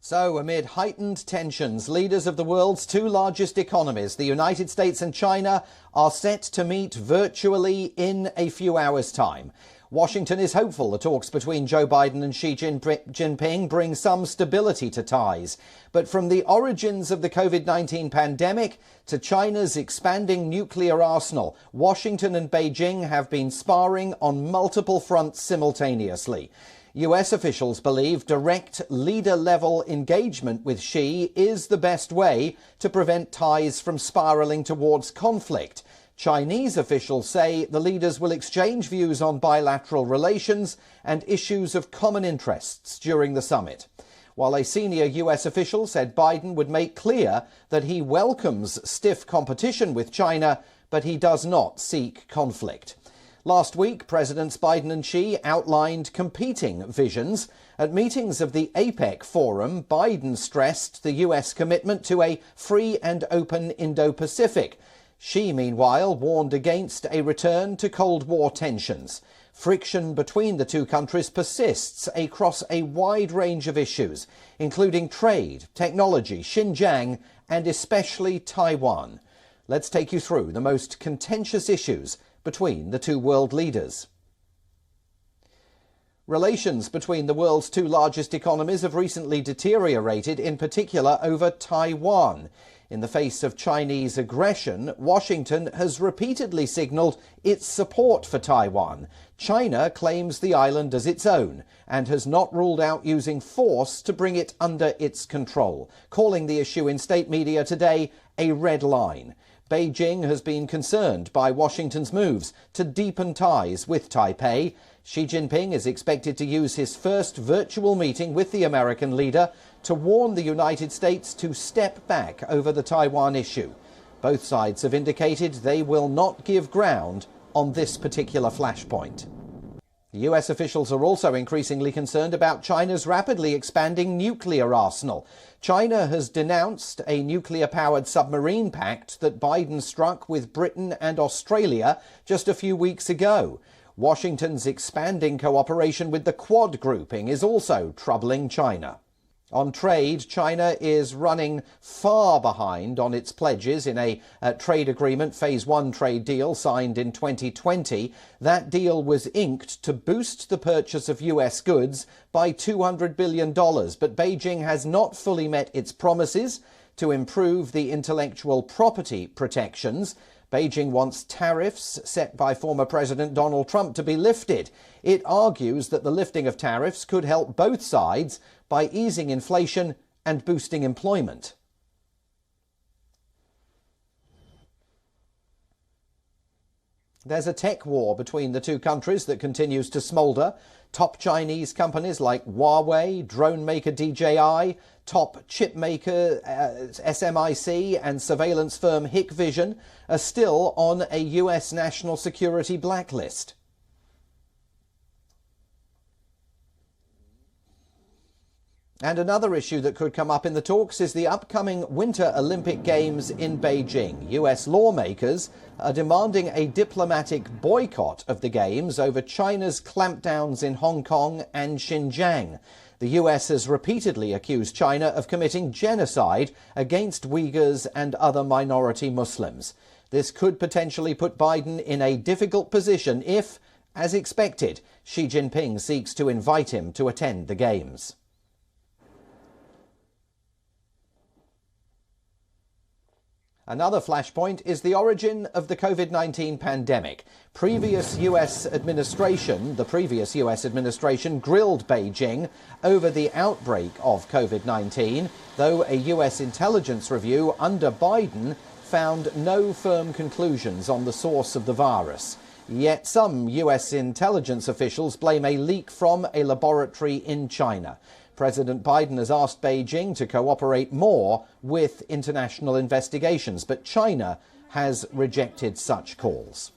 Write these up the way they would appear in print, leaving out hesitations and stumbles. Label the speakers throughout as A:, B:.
A: So, amid heightened tensions, leaders of the world's two largest economies, the United States and China, are set to meet virtually in a few hours' time. Washington is hopeful the talks between Joe Biden and Xi Jinping bring some stability to ties. But from the origins of the COVID-19 pandemic to China's expanding nuclear arsenal, Washington and Beijing have been sparring on multiple fronts simultaneously. US officials believe direct leader-level engagement with Xi is the best way to prevent ties from spiralling towards conflict. Chinese officials say the leaders will exchange views on bilateral relations and issues of common interests during the summit. While a senior US official said Biden would make clear that he welcomes stiff competition with China, but he does not seek conflict. Last week, Presidents Biden and Xi outlined competing visions. At meetings of the APEC Forum, Biden stressed the US commitment to a free and open Indo-Pacific. Xi, meanwhile, warned against a return to Cold War tensions. Friction between the two countries persists across a wide range of issues, including trade, technology, Xinjiang, and especially Taiwan. Let's take you through the most contentious issues between the two world leaders. Relations between the world's two largest economies have recently deteriorated, in particular over Taiwan. In the face of Chinese aggression, Washington has repeatedly signaled its support for Taiwan. China claims the island as its own and has not ruled out using force to bring it under its control, calling the issue in state media today a red line. Beijing has been concerned by Washington's moves to deepen ties with Taipei. Xi Jinping is expected to use his first virtual meeting with the American leader to warn the United States to step back over the Taiwan issue. Both sides have indicated they will not give ground on this particular flashpoint. US officials are also increasingly concerned about China's rapidly expanding nuclear arsenal. China has denounced a nuclear-powered submarine pact that Biden struck with Britain and Australia just a few weeks ago. Washington's expanding cooperation with the Quad grouping is also troubling China. On trade, China is running far behind on its pledges in a trade agreement, Phase 1 trade deal signed in 2020. That deal was inked to boost the purchase of US goods by $200 billion, but Beijing has not fully met its promises to improve the intellectual property protections. Beijing wants tariffs set by former President Donald Trump to be lifted. It argues that the lifting of tariffs could help both sides by easing inflation and boosting employment. There's a tech war between the two countries that continues to smolder. Top Chinese companies like Huawei, drone maker DJI, top chip maker SMIC and surveillance firm Hikvision are still on a US national security blacklist. And another issue that could come up in the talks is the upcoming Winter Olympic Games in Beijing. US lawmakers are demanding a diplomatic boycott of the Games over China's clampdowns in Hong Kong and Xinjiang. The US has repeatedly accused China of committing genocide against Uyghurs and other minority Muslims. This could potentially put Biden in a difficult position if, as expected, Xi Jinping seeks to invite him to attend the Games. Another flashpoint is the origin of the COVID-19 pandemic. The previous US administration grilled Beijing over the outbreak of COVID-19, though a US intelligence review under Biden found no firm conclusions on the source of the virus. Yet some US intelligence officials blame a leak from a laboratory in China. President Biden has asked Beijing to cooperate more with international investigations, but China has rejected such calls.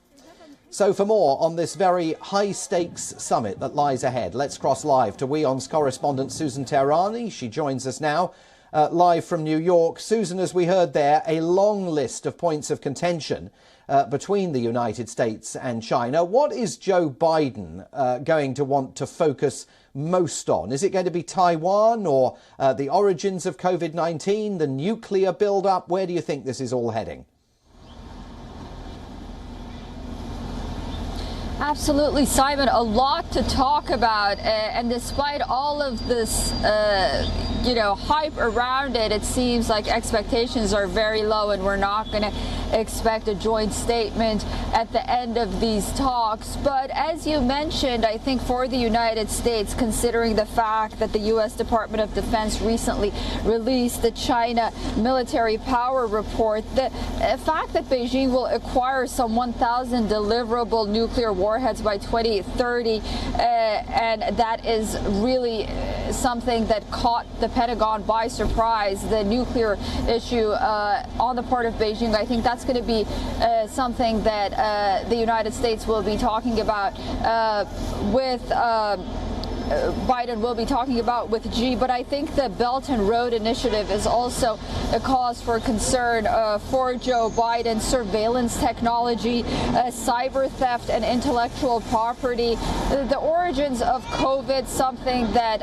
A: So for more on this very high-stakes summit that lies ahead, let's cross live to WION's correspondent Susan Teherani. She joins us now live from New York. Susan, as we heard there, a long list of points of contention between the United States and China. What is Joe Biden going to want to focus most on? Is it going to be Taiwan or the origins of COVID-19, the nuclear build-up? Where do you think this is all heading?
B: Absolutely, Simon. A lot to talk about, and despite all of this, hype around it, it seems like expectations are very low, and we're not going to expect a joint statement at the end of these talks. But as you mentioned, I think for the United States, considering the fact that the U.S. Department of Defense recently released the China military power report, the fact that Beijing will acquire some 1,000 deliverable nuclear warheads by 2030, and that is really something that caught the Pentagon by surprise, the nuclear issue on the part of Beijing. I think that's going to be something that the United States will be talking about with Biden will be talking about with Xi. But I think the Belt and Road Initiative is also a cause for concern for Joe Biden. Surveillance technology, cyber theft, and intellectual property. The origins of COVID, something that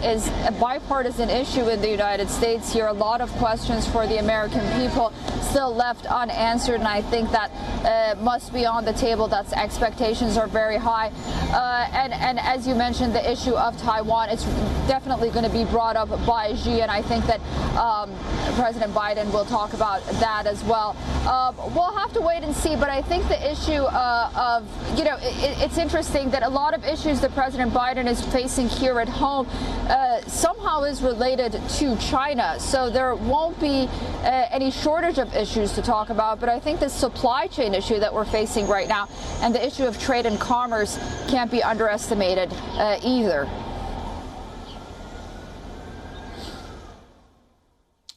B: is a bipartisan issue in the United States here. A lot of questions for the American people still left unanswered, and I think that must be on the table. That's expectations are very high, and as you mentioned, the issue of Taiwan, it's definitely going to be brought up by Xi, and I think that President Biden will talk about that as well. We'll have to wait and see, but I think the issue of, it's interesting that a lot of issues that President Biden is facing here at home somehow is related to China. So there won't be any shortage of issues to talk about, but I think the supply chain issue that we're facing right now and the issue of trade and commerce can't be underestimated either.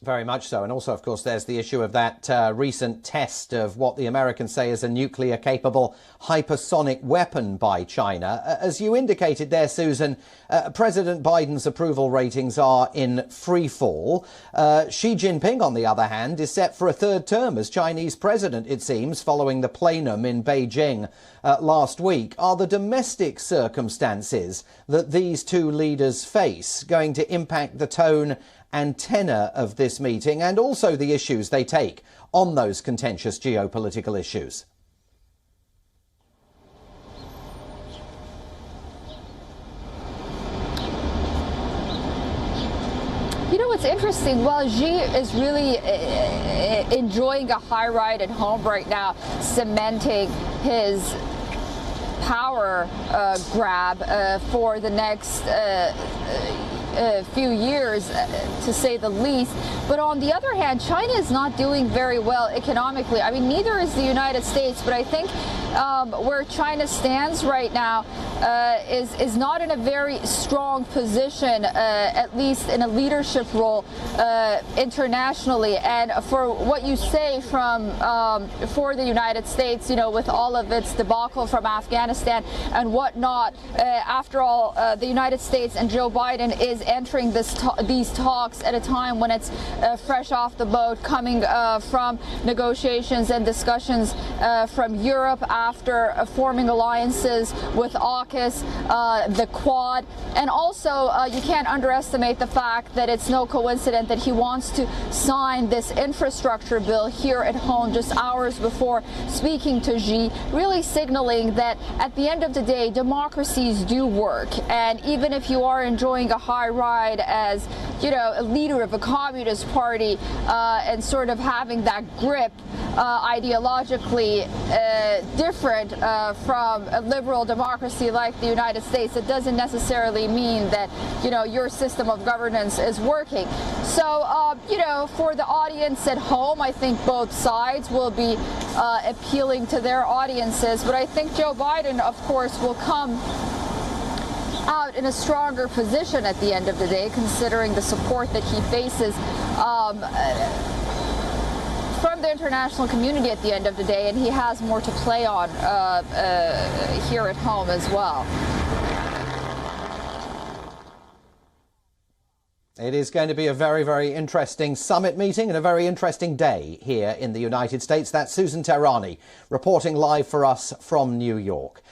A: Very much so. And also, of course, there's the issue of that recent test of what the Americans say is a nuclear-capable hypersonic weapon by China. As you indicated there, Susan, President Biden's approval ratings are in free fall. Xi Jinping, on the other hand, is set for a third term as Chinese president, it seems, following the plenum in Beijing last week. Are the domestic circumstances that these two leaders face going to impact the tone and tenor of this meeting, and also the issues they take on those contentious geopolitical issues?
B: You know what's interesting? Well, Xi is really enjoying a high ride at home right now, cementing his power grab for the next few years, to say the least. But on the other hand, China is not doing very well economically. I mean, neither is the United States, but I think where China stands right now is not in a very strong position, at least in a leadership role internationally. And for what you say from for the United States, with all of its debacle from Afghanistan and whatnot, after all, the United States and Joe Biden is entering these talks at a time when it's fresh off the boat, coming from negotiations and discussions from Europe after forming alliances with AUKUS, the Quad. And also, you can't underestimate the fact that it's no coincidence that he wants to sign this infrastructure bill here at home just hours before speaking to Xi, really signaling that at the end of the day, democracies do work. And even if you are enjoying a high ride as, a leader of a communist party and sort of having that grip ideologically different from a liberal democracy like the United States, it doesn't necessarily mean that, your system of governance is working. So, for the audience at home, I think both sides will be appealing to their audiences. But I think Joe Biden, of course, will come out in a stronger position at the end of the day, considering the support that he faces from the international community at the end of the day, and he has more to play on here at home as well.
A: It is going to be a very, very interesting summit meeting and a very interesting day here in the United States. That's Susan Tehrani reporting live for us from New York.